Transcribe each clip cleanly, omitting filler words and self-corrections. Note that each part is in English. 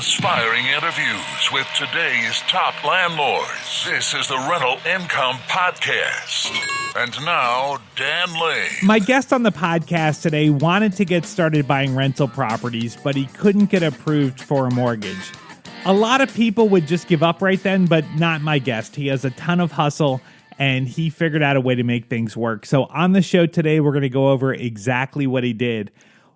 inspiring interviews with today's top landlords. This is the Rental Income Podcast. And now, Dan Lane. My guest on the podcast today wanted to get started buying rental properties, but he couldn't get approved for a mortgage. A lot of people would just give up right then, but not my guest. He has a ton of hustle, and he figured out a way to make things work. So on the show today, we're going to go over exactly what he did.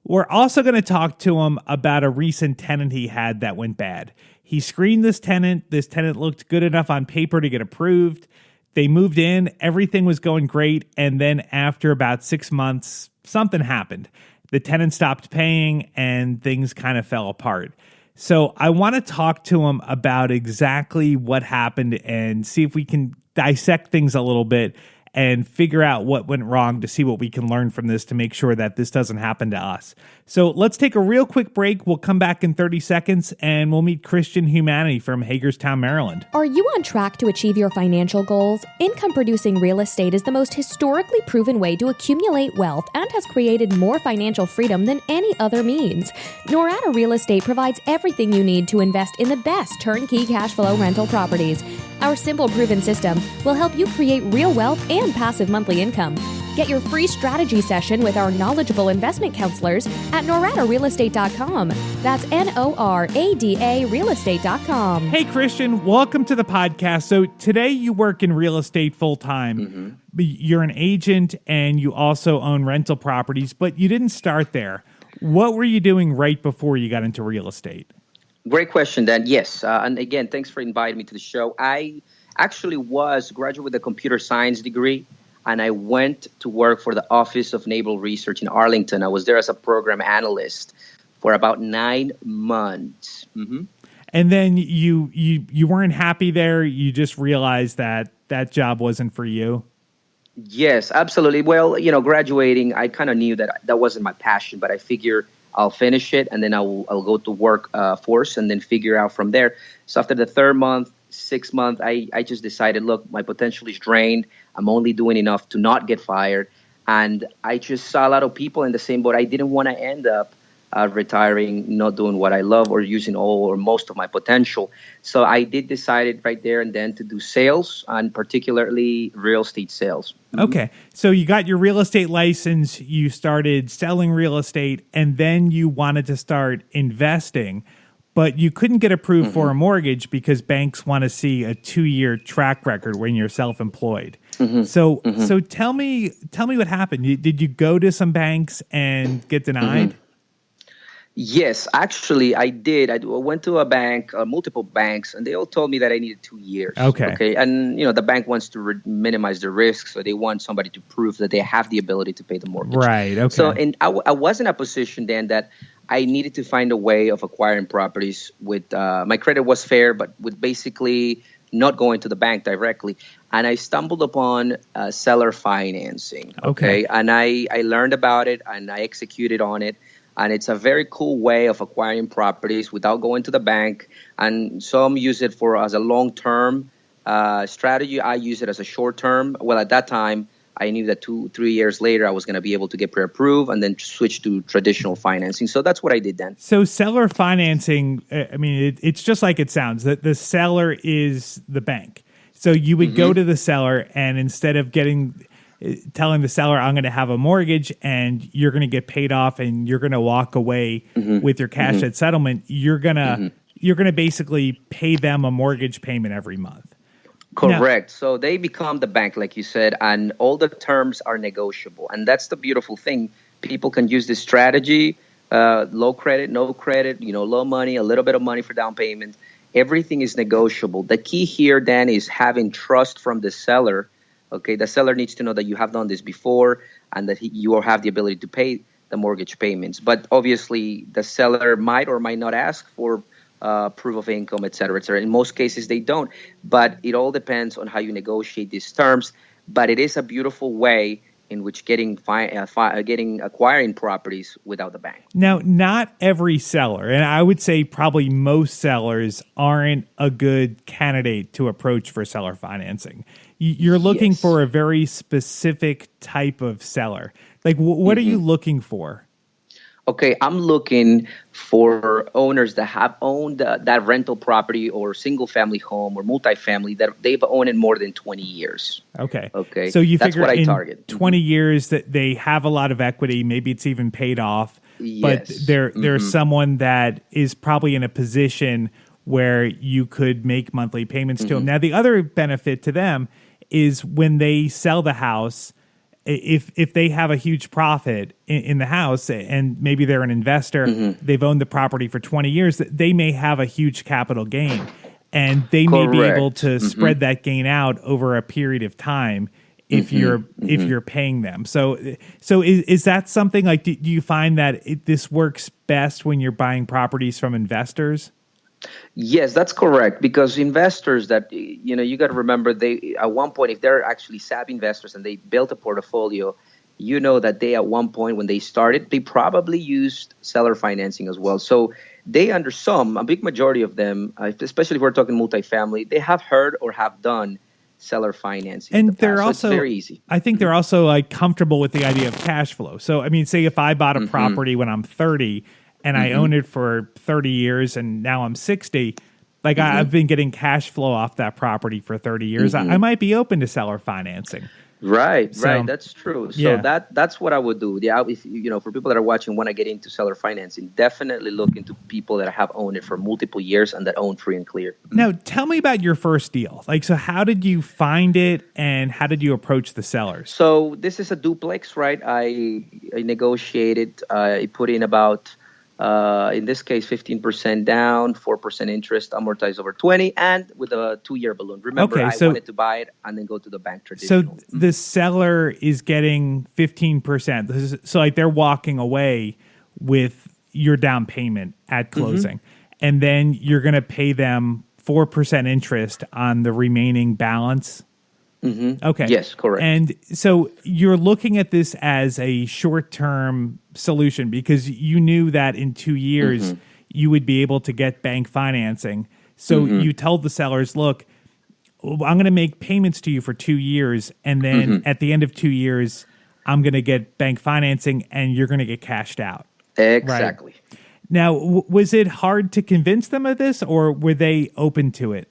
We're also going to talk to him about a recent tenant he had that went bad. He screened this tenant. This tenant looked good enough on paper to get approved. They moved in. Everything was going great. And then after about 6 months, something happened. The tenant stopped paying and things kind of fell apart. So I want to talk to him about exactly what happened and see if we can dissect things a little bit and figure out what went wrong to see what we can learn from this to make sure that this doesn't happen to us. So let's take a real quick break. We'll come back in 30 seconds and we'll meet Cristhian Huamani from Hagerstown, Maryland. Are you on track to achieve your financial goals? Income-producing real estate is the most historically proven way to accumulate wealth and has created more financial freedom than any other means. Norada Real Estate provides everything you need to invest in the best turnkey cash flow rental properties. Our simple, proven system will help you create real wealth and passive monthly income. Get your free strategy session with our knowledgeable investment counselors at noradarealestate.com. That's NORADA realestate.com. Hey, Cristhian, welcome to the podcast. So today you work in real estate full-time. Mm-hmm. You're an agent and you also own rental properties, but you didn't start there. What were you doing right before you got into real estate? Great question, Dan. Yes. And again, thanks for inviting me to the show. I actually was graduate with a computer science degree, and I went to work for the Office of Naval Research in Arlington. I was there as a program analyst for about 9 months. Mm-hmm. And then you weren't happy there. You just realized that that job wasn't for you. Yes, absolutely. Well, graduating, I kind of knew that wasn't my passion, but I figured I'll finish it and then I'll go to work force and then figure out from there. So after the 3rd month, 6th month, I just decided, look, my potential is drained. I'm only doing enough to not get fired. And I just saw a lot of people in the same boat. I didn't want to end up retiring, not doing what I love or using all or most of my potential. So I did decide right there and then to do sales, and particularly real estate sales. Okay. So you got your real estate license, you started selling real estate, and then you wanted to start investing, but you couldn't get approved for a mortgage because banks want to see a 2-year track record when you're self-employed. So tell me what happened. Did you go to some banks and get denied? Yes, actually, I did. I went to a bank, multiple banks, and they all told me that I needed 2 years. Okay. And, the bank wants to minimize the risk, so they want somebody to prove that they have the ability to pay the mortgage. Right, okay. So I was in a position then that I needed to find a way of acquiring properties with my credit was fair, but with basically not going to the bank directly. And I stumbled upon seller financing. Okay. And I learned about it, and I executed on it. And it's a very cool way of acquiring properties without going to the bank. And some use it as a long-term strategy. I use it as a short-term. Well, at that time, I knew that 2-3 years later, I was going to be able to get pre-approved and then switch to traditional financing. So that's what I did then. So seller financing, it's just like it sounds. That the seller is the bank. So you would go to the seller, and instead of telling the seller, I'm going to have a mortgage and you're going to get paid off and you're going to walk away with your cash at settlement, you're going to basically pay them a mortgage payment every month. Correct. So they become the bank, like you said, and all the terms are negotiable. And that's the beautiful thing. People can use this strategy, low credit, no credit, low money, a little bit of money for down payment. Everything is negotiable. The key here, Dan, is having trust from the seller. Okay, the seller needs to know that you have done this before and that you have the ability to pay the mortgage payments. But obviously, the seller might or might not ask for proof of income, et cetera, et cetera. In most cases, they don't. But it all depends on how you negotiate these terms. But it is a beautiful way in which acquiring properties without the bank. Now, not every seller, and I would say probably most sellers aren't a good candidate to approach for seller financing. You're looking for a very specific type of seller. Like, what are you looking for? Okay, I'm looking for owners that have owned that rental property or single family home or multifamily that they've owned it more than 20 years. Okay. Okay. So you That's figure what I in target. 20 years that they have a lot of equity, maybe it's even paid off, but Yes. there's someone that is probably in a position where you could make monthly payments to them. Now, the other benefit to them is when they sell the house, if they have a huge profit in the house and maybe they're an investor, they've owned the property for 20 years, they may have a huge capital gain. And they may be able to spread that gain out over a period of time if you're paying them. So is that something like, do you find that this works best when you're buying properties from investors? Yes, that's correct. Because investors that, you got to remember, they at one point, if they're actually savvy investors and they built a portfolio, that they at one point when they started, they probably used seller financing as well. So they a big majority of them, especially if we're talking multifamily, they have heard or have done seller financing. And they're also, it's very easy. I think they're also like comfortable with the idea of cash flow. So, I mean, say if I bought a property when I'm 30 and I own it for 30 years and now I'm 60, like I've been getting cash flow off that property for 30 years. I might be open to seller financing. Right. That's true. So yeah. that's what I would do. Yeah, if for people that are watching want to get into seller financing, definitely look into people that have owned it for multiple years and that own free and clear. Now, tell me about your first deal. Like, so how did you find it and how did you approach the sellers? So this is a duplex, right? I negotiated. I put in about in this case, 15% down, 4% interest, amortized over 20, and with a 2-year balloon. Remember, I wanted to buy it and then go to the bank traditional. So the seller is getting 15%. So like they're walking away with your down payment at closing. And then you're going to pay them 4% interest on the remaining balance. Okay. Yes, correct. And so you're looking at this as a short-term solution because you knew that in 2 years you would be able to get bank financing. So you told the sellers, look, I'm going to make payments to you for 2 years. And then at the end of 2 years, I'm going to get bank financing and you're going to get cashed out. Exactly. Right? Now, was it hard to convince them of this or were they open to it?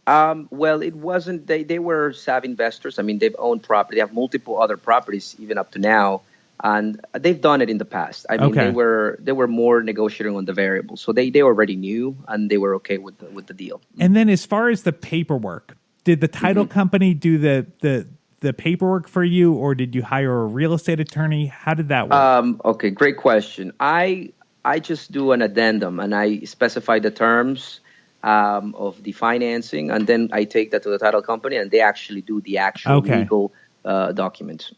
Well, it wasn't. They were savvy investors. I mean, they've owned property. They have multiple other properties even up to now, and they've done it in the past. I mean, they were more negotiating on the variables, so they already knew and they were okay with the deal. And then, as far as the paperwork, did the title company do the paperwork for you, or did you hire a real estate attorney? How did that work? Okay, great question. I just do an addendum and I specify the terms of the financing, and then I take that to the title company, and they actually do the actual legal documents.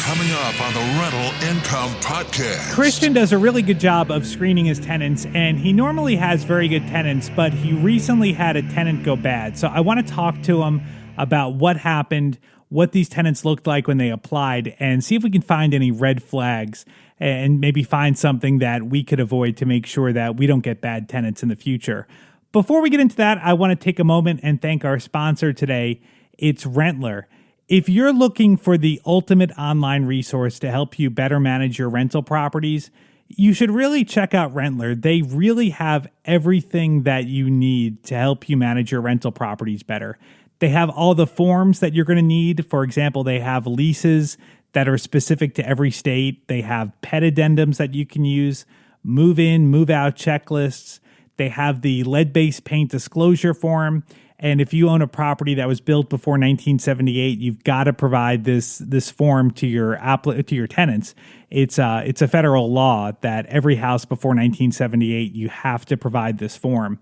Coming up on the Rental Income Podcast. Cristhian does a really good job of screening his tenants, and he normally has very good tenants, but he recently had a tenant go bad. So I want to talk to him about what happened, what these tenants looked like when they applied, and see if we can find any red flags and maybe find something that we could avoid to make sure that we don't get bad tenants in the future. Before we get into that, I want to take a moment and thank our sponsor today. It's Rentler. If you're looking for the ultimate online resource to help you better manage your rental properties, you should really check out Rentler. They really have everything that you need to help you manage your rental properties better. They have all the forms that you're going to need. For example, they have leases that are specific to every state. They have pet addendums that you can use, move in, move out checklists. They have the lead-based paint disclosure form. And if you own a property that was built before 1978, you've got to provide this form to your tenants. It's a federal law that every house before 1978, you have to provide this form.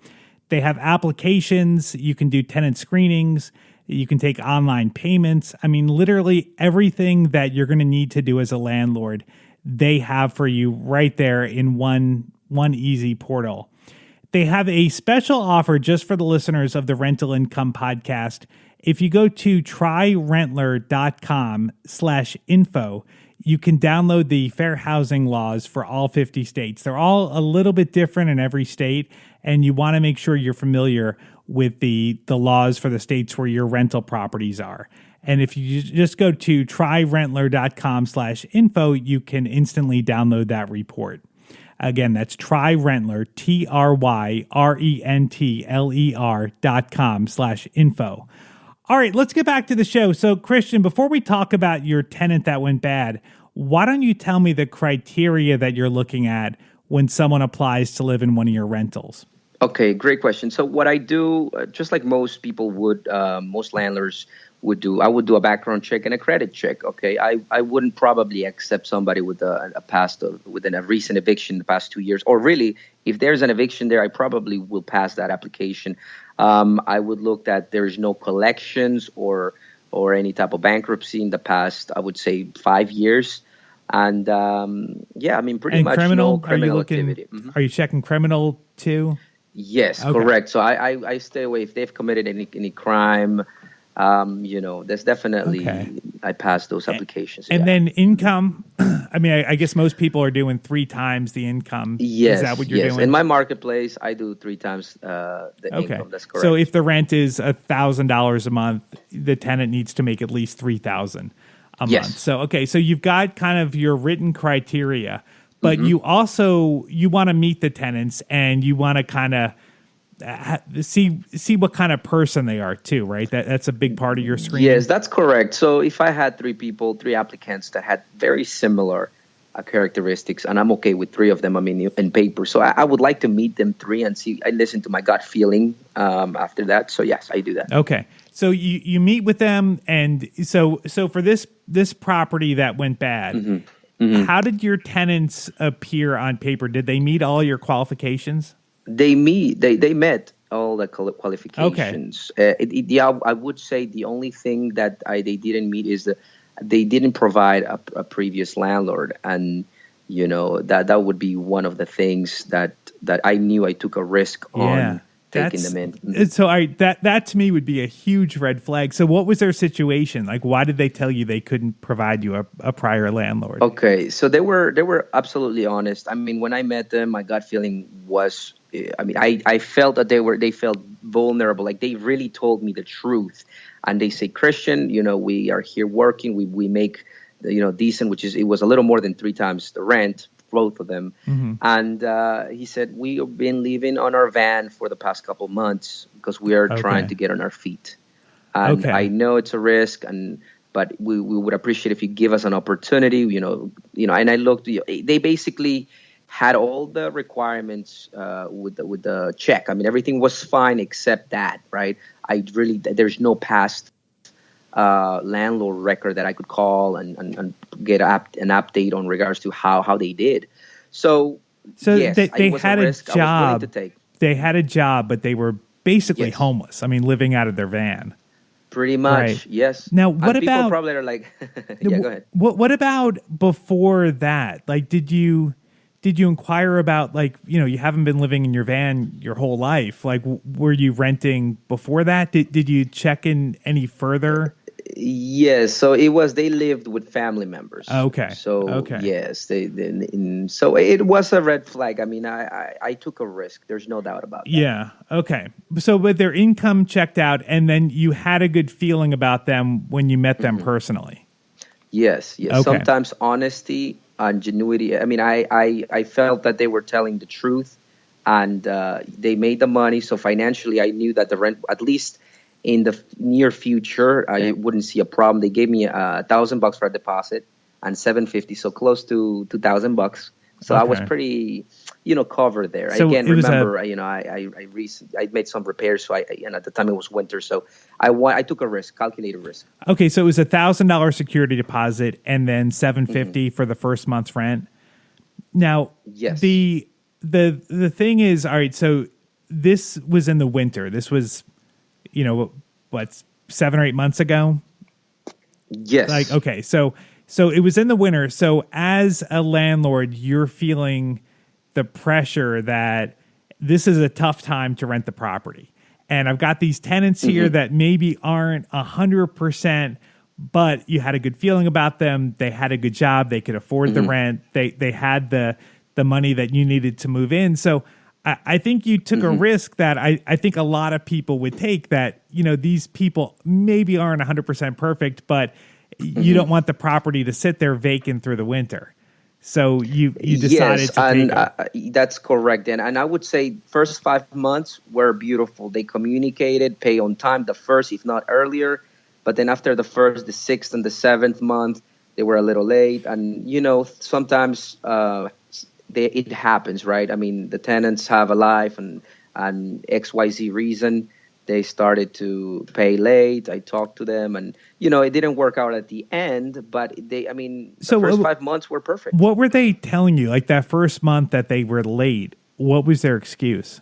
They have applications. You can do tenant screenings. You can take online payments. I mean, literally everything that you're going to need to do as a landlord, they have for you right there in one easy portal. They have a special offer just for the listeners of the Rental Income Podcast. If you go to tryrentler.com/info, you can download the fair housing laws for all 50 states. They're all a little bit different in every state, and you want to make sure you're familiar with the laws for the states where your rental properties are. And if you just go to tryrentler.com/info, you can instantly download that report. Again, that's TryRentler, TryRentler.com/info. All right, let's get back to the show. So, Cristhian, before we talk about your tenant that went bad, why don't you tell me the criteria that you're looking at when someone applies to live in one of your rentals? Okay, great question. So what I do, just like most people would, most landlords would do, I would do a background check and a credit check. Okay, I wouldn't probably accept somebody with within a recent eviction in the past 2 years, or really, if there's an eviction there, I probably will pass that application. I would look that there's no collections or any type of bankruptcy in the past, I would say 5 years. And pretty much no criminal activity. Mm-hmm. Are you checking criminal too? Yes, okay. Correct. So I stay away if they've committed any crime. There's definitely I pass those applications. And then income. I mean, I guess most people are doing 3 times the income. Yes, is that what you're doing? In my marketplace, I do 3 times the income. That's correct. So if the rent is $1,000 a month, the tenant needs to make at least $3,000 a month. So so you've got kind of your written criteria. But you want to meet the tenants, and you want to kind of see what kind of person they are too, right? That's a big part of your screening. Yes, that's correct. So if I had 3 applicants that had very similar characteristics, and I'm okay with 3 of them, I mean, in paper. So I would like to meet them 3 and see. I listen to my gut feeling after that. So yes, I do that. Okay. So you meet with them, and so for this property that went bad. Mm-hmm. How did your tenants appear on paper? Did they meet all your qualifications? They met all the qualifications. Okay. I would say the only thing that they didn't meet is that they didn't provide a previous landlord, and that would be one of the things that I knew I took a risk on. Taking them in. Mm-hmm. So that to me would be a huge red flag. So what was their situation? Like, why did they tell you they couldn't provide you a prior landlord? Okay, so they were absolutely honest. I mean, when I met them, my gut feeling was, I felt that they felt vulnerable. Like, they really told me the truth. And they say, Cristhian, we are here working. We make, decent, it was a little more than 3 times the rent, both of them. Mm-hmm. And he said, we have been living on our van for the past couple months because we are trying to get on our feet. And I know it's a risk, but we would appreciate if you give us an opportunity, and I looked, they basically had all the requirements with the check. I mean, everything was fine except that, right? There's no past landlord record that I could call and get an update on regards to how they did. So yes, they had a risk job. I was willing to take. They had a job, but they were basically homeless. I mean, living out of their van. Pretty much, right. Yes. Now, what about people probably are like, yeah, go ahead. What about before that? Like, did you inquire about, like, you haven't been living in your van your whole life. Like, were you renting before that? Did you check in any further? Yes. So they lived with family members. Okay. So yes, so it was a red flag. I mean, I took a risk. There's no doubt about that. Yeah. Okay. So with their income checked out, and then you had a good feeling about them when you met them personally. Yes. Okay. Sometimes honesty, ingenuity. I mean, I felt that they were telling the truth, and they made the money. So financially, I knew that the rent, at least in the near future, I wouldn't see a problem. They gave me $1,000 for a deposit and $750, so close to $2,000. So I was pretty, covered there. So again, remember, I made some repairs. So and at the time it was winter, so I took a risk, calculated risk. Okay, so it was $1,000 security deposit and then $750 for the first month's rent. Now, yes, the thing is, all right. So this was in the winter. This was, 7 or 8 months ago. Yes. Like, okay, so it was in the winter. So as a landlord, you're feeling the pressure that this is a tough time to rent the property. And I've got these tenants here that maybe aren't 100%, but you had a good feeling about them. They had a good job. They could afford the rent. They had the money that you needed to move in. So I think you took a risk that I think a lot of people would take, that, these people maybe aren't 100% perfect, but you don't want the property to sit there vacant through the winter. So you decided Yes, to and take it. that's correct. And I would say first 5 months were beautiful. They communicated, pay on time, the first, if not earlier. But then after the first, the sixth, and the seventh month, they were a little late. And sometimes it happens, right? I mean, the tenants have a life, and XYZ reason they started to pay late. I talked to them, and it didn't work out at the end, but the first 5 months were perfect. What were they telling you? Like that first month that they were late, what was their excuse?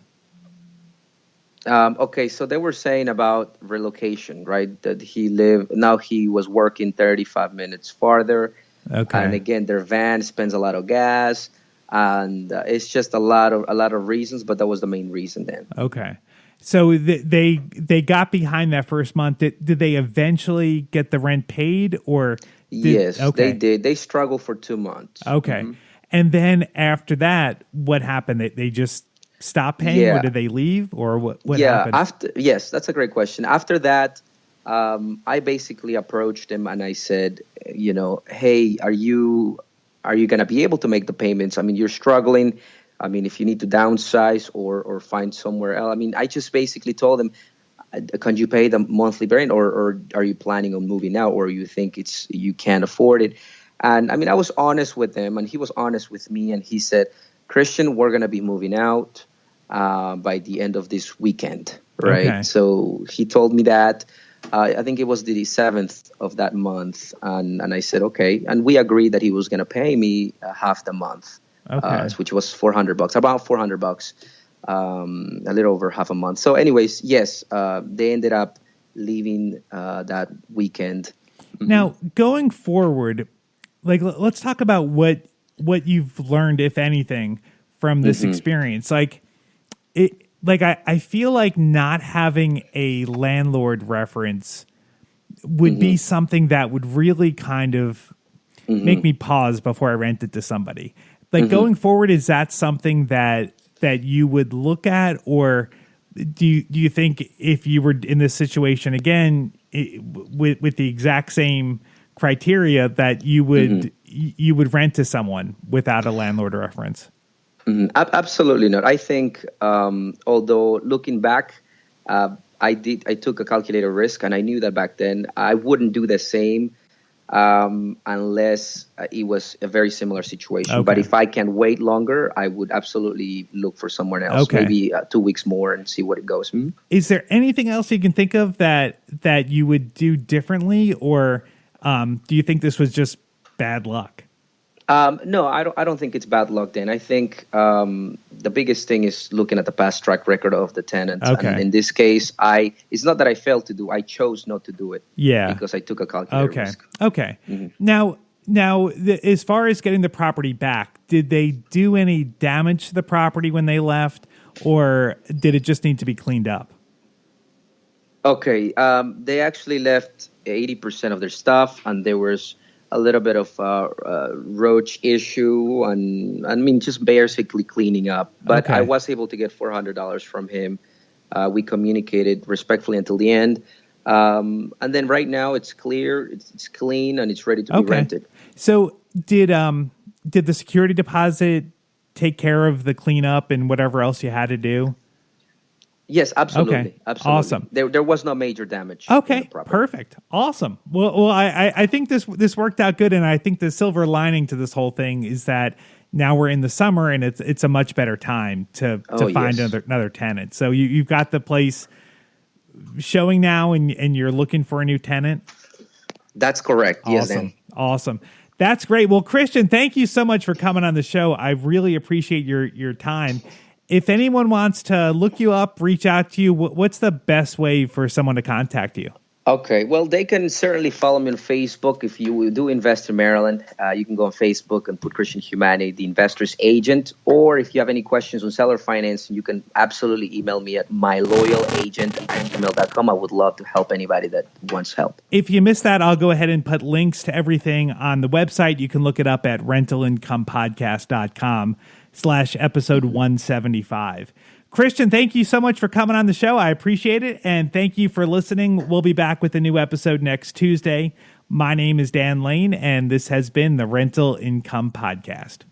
Okay, so they were saying about relocation, right? That now he was working 35 minutes farther. Okay. And again, their van spends a lot of gas, and it's just a lot of reasons, but that was the main reason then. Okay. So they got behind that first month. Did they eventually get the rent paid, or? Yes, okay. They did. They struggled for 2 months. Okay. Mm-hmm. And then after that, what happened? They just stopped paying, Yeah. or did they leave, or what happened? Yes, that's a great question. After that, I basically approached him and I said, hey, are you going to be able to make the payments? I mean, you're struggling. I mean, if you need to downsize or find somewhere else. I mean, I just basically told him, can you pay the monthly rent, or are you planning on moving out, or you think you can't afford it? And I mean, I was honest with him, and he was honest with me, and he said, Cristhian, we're going to be moving out by the end of this weekend, right? Okay. So he told me that. I think it was the 7th of that month, and I said, okay. And we agreed that he was going to pay me half the month, which was $400, about $400, a little over half a month. So anyways, yes, they ended up leaving that weekend. Now, going forward, like let's talk about what you've learned, if anything, from this experience. Like I feel like not having a landlord reference would be something that would really kind of make me pause before I rent it to somebody. Like going forward, is that something that you would look at, or do you think if you were in this situation again with the exact same criteria that you would rent to someone without a landlord reference? Absolutely not. I think, although looking back, I took a calculated risk, and I knew that back then I wouldn't do the same unless it was a very similar situation. Okay. But if I can wait longer, I would absolutely look for somewhere else. Okay. Maybe 2 weeks more and see what it goes. Is there anything else you can think of that you would do differently, or do you think this was just bad luck? No, I don't think it's bad luck, Dan. I think the biggest thing is looking at the past track record of the tenant. Okay. And in this case, it's not that I failed to do. I chose not to do it. Yeah. Because I took a calculated risk. Okay. Now, as far as getting the property back, did they do any damage to the property when they left, or did it just need to be cleaned up? Okay. They actually left 80% of their stuff, and there was a little bit of roach issue, and I mean, just basically cleaning up. But Okay. I was able to get $400 from him. We communicated respectfully until the end. And then right now it's clear, it's clean, and it's ready to be rented. So did the security deposit take care of the cleanup and whatever else you had to do? Yes, absolutely. Okay. Absolutely. Awesome. There was no major damage. Okay, in the property. perfect. Awesome. Well, I think this worked out good, and I think the silver lining to this whole thing is that now we're in the summer, and it's a much better time to find yes. another tenant. So you've got the place showing now, and you're looking for a new tenant. That's correct. Yes, Awesome. Dan. Awesome. That's great. Well, Cristhian, thank you so much for coming on the show. I really appreciate your time. If anyone wants to look you up, reach out to you, what's the best way for someone to contact you? Okay. Well, they can certainly follow me on Facebook. If you do invest in Maryland, you can go on Facebook and put Cristhian Huamani, the investor's agent. Or if you have any questions on seller financing, you can absolutely email me at myloyalagent@gmail.com. I would love to help anybody that wants help. If you missed that, I'll go ahead and put links to everything on the website. You can look it up at rentalincomepodcast.com/episode 175. Cristhian, thank you so much for coming on the show. I appreciate it. And thank you for listening. We'll be back with a new episode next Tuesday. My name is Dan Lane, and this has been the Rental Income Podcast.